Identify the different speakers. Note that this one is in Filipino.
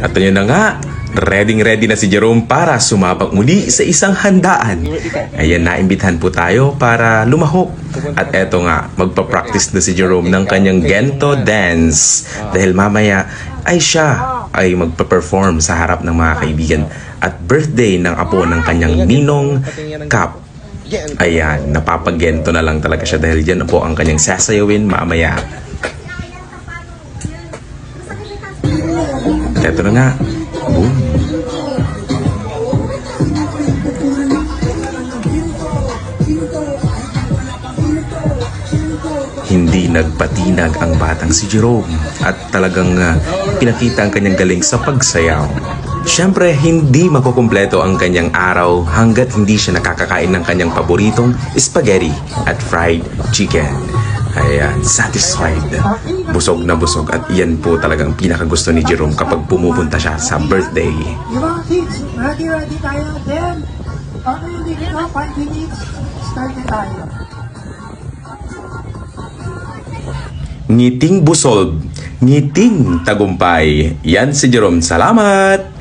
Speaker 1: At yun na nga, ready na si Jerome para sumabak muli sa isang handaan. Ayan, naimbitahan po tayo para lumahok. At eto nga, magpa-practice na si Jerome ng kanyang Gento dance. Dahil mamaya ay siya ay magpa-perform sa harap ng mga kaibigan. At birthday ng apo ng kanyang ninong Cap. Ayan, napapagento na lang talaga siya dahil dyan po ang kanyang sasayawin mamaya. Eto na nga. Boom. Hindi nagpatinag ang batang si Jerome at talagang pinakita ang kanyang galing sa pagsayaw. Siyempre, hindi makukumpleto ang kanyang araw hanggat hindi siya nakakakain ng kanyang paboritong spaghetti at fried chicken. Ayan, satisfied. Busog na busog at iyan po talagang pinakagusto ni Jerome kapag pumupunta siya sa birthday.
Speaker 2: Yung kids, ready tayo. Then, ano yung dito? 5 minutes, start na tayo.
Speaker 1: Ngiting busog, ngiting tagumpay. Yan si Jerome. Salamat!